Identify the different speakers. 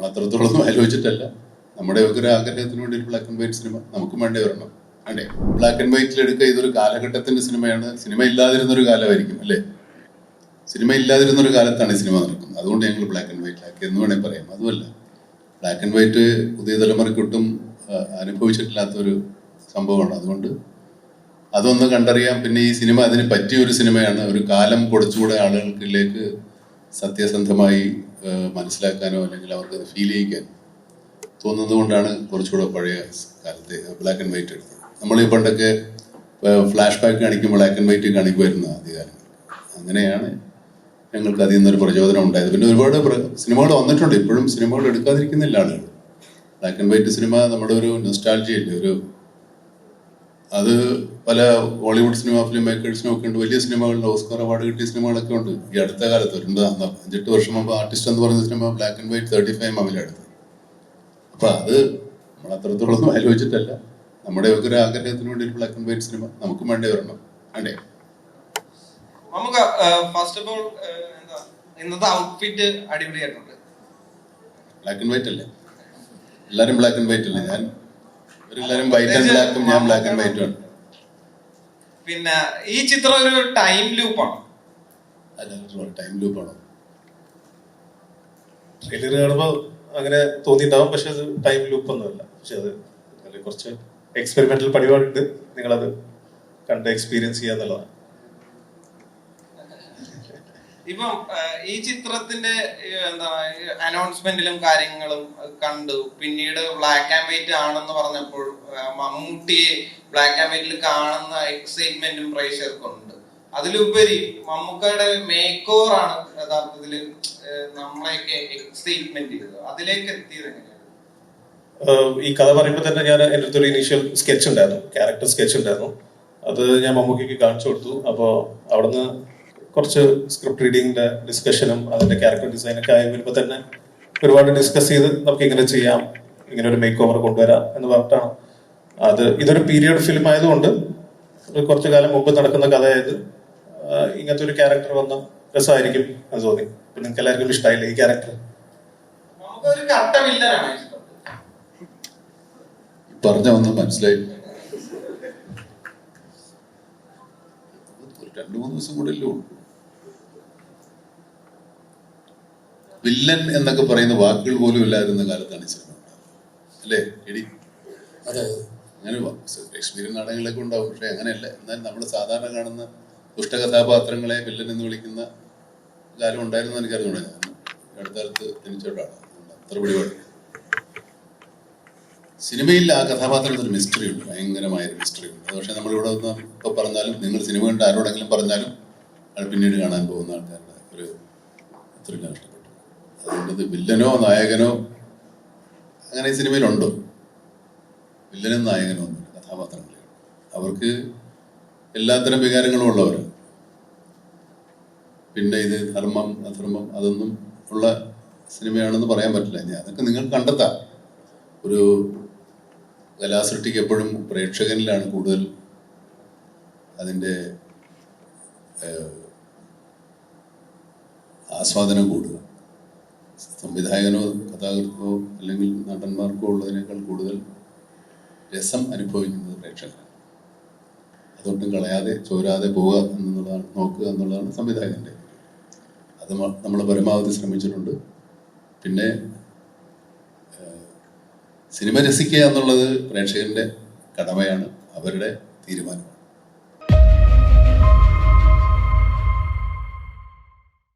Speaker 1: നമ്മൾ അത്രത്തോളം ആലോചിച്ചിട്ടല്ല. നമ്മുടെയൊക്കെ ഒരു ആഗ്രഹത്തിന് വേണ്ടി ഒരു ബ്ലാക്ക് ആൻഡ് വൈറ്റ് സിനിമ നമുക്കും വേണ്ടി വരണം. അല്ലേ? ബ്ലാക്ക് ആൻഡ് വൈറ്റിൽ എടുക്കുക ഇതൊരു കാലഘട്ടത്തിന്റെ സിനിമയാണ്. സിനിമ ഇല്ലാതിരുന്നൊരു കാലമായിരിക്കും അല്ലേ? സിനിമ ഇല്ലാതിരുന്നൊരു കാലത്താണ് ഈ സിനിമ നടക്കുന്നത്. അതുകൊണ്ട് ഞങ്ങൾ ബ്ലാക്ക് ആൻഡ് വൈറ്റിലാക്കി എന്ന് വേണമെങ്കിൽ പറയാം. അതുമല്ല, ബ്ലാക്ക് ആൻഡ് വൈറ്റ് പുതിയ തലമുറയ്ക്കൊട്ടും അനുഭവിച്ചിട്ടില്ലാത്തൊരു സംഭവമാണ്. അതുകൊണ്ട് അതൊന്ന് കണ്ടറിയാം. പിന്നെ ഈ സിനിമ അതിന് പറ്റിയൊരു സിനിമയാണ്. ഒരു കാലം കുറച്ചുകൂടെ ആളുകൾക്കിലേക്ക് സത്യസന്ധമായി മനസ്സിലാക്കാനോ അല്ലെങ്കിൽ അവർക്കത് ഫീൽ ചെയ്യിക്കാനോ തോന്നുന്നത് കൊണ്ടാണ് കുറച്ചുകൂടെ പഴയ കാലത്തെ ബ്ലാക്ക് ആൻഡ് വൈറ്റ് എടുത്തത്. നമ്മൾ ഈ പണ്ടൊക്കെ ഫ്ലാഷ് ബാക്ക് കാണിക്കും, ബ്ലാക്ക് ആൻഡ് വൈറ്റ് കാണിക്കുമായിരുന്നു ആദ്യകാലം. അങ്ങനെയാണ് ഞങ്ങൾക്ക് അതിൽ നിന്നൊരു പ്രചോദനം ഉണ്ടായത്. പിന്നെ ഒരുപാട് സിനിമകൾ വന്നിട്ടുണ്ട്. ഇപ്പോഴും സിനിമകൾ എടുക്കാതിരിക്കുന്നില്ല ആളുകൾ. ബ്ലാക്ക് ആൻഡ് വൈറ്റ് സിനിമ നമ്മുടെ ഒരു നൊസ്റ്റാൾജിയല്ലേ, അത് പല ഹോളിവുഡ് സിനിമ ഫിലിം മേക്കേഴ്സിനും ഒക്കെ ഉണ്ട്. വലിയ സിനിമകളിൽ ഓസ്കാർ അവാർഡ് കിട്ടിയ സിനിമകളൊക്കെ ഉണ്ട്. ഈ അടുത്ത കാലത്ത് 5-8 വർഷം മുമ്പ് ആർട്ടിസ്റ്റ് എന്ന് പറയുന്ന സിനിമ ബ്ലാക്ക് ആൻഡ് വൈറ്റ് 35 മമിലെടുത്തത്. അപ്പൊ അത് നമ്മൾ അത്രത്തോളം ആലോചിച്ചിട്ടല്ല. നമ്മുടെയൊക്കെ ഒരു ആഗ്രഹത്തിന് വേണ്ടി ഒരു ബ്ലാക്ക് ആൻഡ് വൈറ്റ് സിനിമ നമുക്കും വേണ്ടി വരണം. അല്ലേ?
Speaker 2: നമുക്ക് ഫസ്റ്റ് ഓഫ് ഓൾ ഇന്നത്തെ ഔട്ട്ഫിറ്റ് അടിപൊളിയായിട്ടുണ്ട്.
Speaker 1: ബ്ലാക്ക് ആൻഡ് വൈറ്റ് അല്ലേ? എല്ലാരും ബ്ലാക്ക് ആൻഡ് വൈറ്റ് അല്ലേ? എല്ലാരും വൈറ്റ് ആൻഡ് ബ്ലാക്കും, ഞാൻ ബ്ലാക്ക് ആൻഡ് വൈറ്റും ആണ്.
Speaker 2: പിന്നെ ഈ ചിത്രം ഒരു ടൈം ലൂപ്പാണ്.
Speaker 1: ടൈം ലൂപ്പാണോ?
Speaker 3: ട്രെയിലർ കാണുമ്പോൾ അങ്ങനെ തോന്നിയിട്ടുണ്ടാവും. പക്ഷെ അത് ടൈം ലൂപ്പ് ഒന്നുമല്ല. പക്ഷെ അത് കുറച്ച് എക്സ്പെരിമെന്റൽ പരിപാടിയുണ്ട്. നിങ്ങളത് കണ്ട് എക്സ്പീരിയൻസ് ചെയ്യാന്നുള്ളതാണ്.
Speaker 2: ഇപ്പം ഈ ചിത്രത്തിന്റെ അനൗൺസ്മെന്റിലും കാര്യങ്ങളും കണ്ടു. പിന്നീട് ബ്ലാക്ക് ആൻഡ് വൈറ്റ് ആണെന്ന് പറഞ്ഞപ്പോൾ മമ്മൂട്ടിയെ ബ്ലാക്ക് ആൻഡ് വൈറ്റിൽ കാണുന്ന എക്സൈറ്റ്മെന്റും പ്രേക്ഷകർക്കും ഉണ്ട്. അതിലുപരി മമ്മൂക്കയുടെ മേക്ക് ഓവർ ആണ് യഥാർത്ഥത്തില് നമ്മളെയൊക്കെ എക്സൈറ്റ്മെന്റ് ചെയ്തത്. അതിലേക്ക് എത്തിയത് എങ്ങനെയാണ്?
Speaker 3: ഈ കഥ പറയുമ്പോൾ തന്നെ ഞാൻ എൻ്റെ അടുത്തൊരു ഇനീഷ്യൽ സ്കെച്ച് ഉണ്ടായിരുന്നു, ക്യാരക്ടർ സ്കെച്ച് ഉണ്ടായിരുന്നു. അത് ഞാൻ മമ്മൂക്കിക്ക് കാണിച്ചു കൊടുത്തു. അപ്പോൾ അവിടുന്ന് കുറച്ച് സ്ക്രിപ്റ്റ് റീഡിങ്ങിന്റെ ഡിസ്കഷനും അതിന്റെ ക്യാരക്ടർ ഡിസൈനൊക്കെ ആയി വരുമ്പോൾ തന്നെ ഒരുപാട് ഡിസ്കസ് ചെയ്ത് നമുക്ക് ഇങ്ങനെ ചെയ്യാം, ഇങ്ങനെ ഒരു മേക്ക് ഓവർ കൊണ്ടുവരാം എന്ന് പറഞ്ഞിട്ടാണ്. ഇതൊരു പീരിയഡ് ഫിലിം ആയതുകൊണ്ട് കുറച്ചു കാലം മുമ്പ് നടക്കുന്ന കഥയായത് ഇങ്ങനത്തെ ഒരു ക്യാരക്ടർ വന്ന രസമായിരിക്കും എന്ന് തോന്നി. നിങ്ങൾക്ക് എല്ലാവർക്കും ഇഷ്ടമായില്ലേ ഈ ക്യാരക്ടർ?
Speaker 1: പറഞ്ഞ ഒന്നും മനസ്സിലായില്ല. 2-3 ദിവസം കൂടെ അല്ലേ ഉള്ളൂ. വില്ലൻ എന്നൊക്കെ പറയുന്ന വാക്കുകൾ പോലും ഇല്ലാതിരുന്ന കാലത്താണ് ഈ സിനിമ അല്ലേ? എടി അങ്ങനെ ഷേക്സ്പിയർ നാടകങ്ങളൊക്കെ ഉണ്ടാവും. പക്ഷെ അങ്ങനെയല്ല. എന്നാൽ നമ്മൾ സാധാരണ കാണുന്ന ദുഷ്ടകഥാപാത്രങ്ങളെ വില്ലൻ എന്ന് വിളിക്കുന്ന കാലം ഉണ്ടായിരുന്നു എനിക്കറിഞ്ഞൂടാ. ഞാൻ അടുത്ത കാലത്ത് ജനിച്ചോട്ടാണ്. അത്ര പിടിപാട്. സിനിമയിൽ ആ കഥാപാത്രത്തിന് മിസ്റ്ററി ഉണ്ട്, ഭയങ്കരമായൊരു മിസ്റ്ററി ഉണ്ട്. പക്ഷെ നമ്മളിവിടെ ഒന്ന് ഇപ്പോൾ പറഞ്ഞാലും, നിങ്ങൾ സിനിമ കണ്ട് ആരോടെങ്കിലും പറഞ്ഞാലും അത് പിന്നീട് കാണാൻ പോകുന്ന ആൾക്കാരുടെ ഒരു അത്രയും ഇഷ്ടപ്പെട്ടു. അതുകൊണ്ട് വില്ലനോ നായകനോ അങ്ങനെ ഈ സിനിമയിലുണ്ടോ? വില്ലനും നായകനോ ഒന്നും കഥാപാത്രങ്ങളെ. അവർക്ക് എല്ലാത്തരം വികാരങ്ങളും ഉള്ളവരാണ്. പിന്നെ ഇത് ധർമ്മം അധർമ്മം അതൊന്നും ഉള്ള സിനിമയാണെന്ന് പറയാൻ പറ്റില്ല. അതൊക്കെ നിങ്ങൾ കണ്ടെത്താം. ഒരു കലാസൃഷ്ടിക്ക് എപ്പോഴും പ്രേക്ഷകനിലാണ് കൂടുതൽ അതിൻ്റെ ആസ്വാദനം കൂടുക. സംവിധായകനോ കഥാകൃത്തോ അല്ലെങ്കിൽ നടന്മാർക്കോ ഉള്ളതിനേക്കാൾ കൂടുതൽ രസം അനുഭവിക്കുന്നത് പ്രേക്ഷകനാണ്. അതൊട്ടും കളയാതെ ചോരാതെ പോവുക എന്നുള്ളതാണ്, നോക്കുക എന്നുള്ളതാണ് സംവിധായകൻ്റെ. അത് നമ്മൾ പരമാവധി ശ്രമിച്ചിട്ടുണ്ട്. പിന്നെ സിനിമ രസിക്കുക എന്നുള്ളത് പ്രേക്ഷകന്റെ കടമയാണ്, അവരുടെ തീരുമാനമാണ്.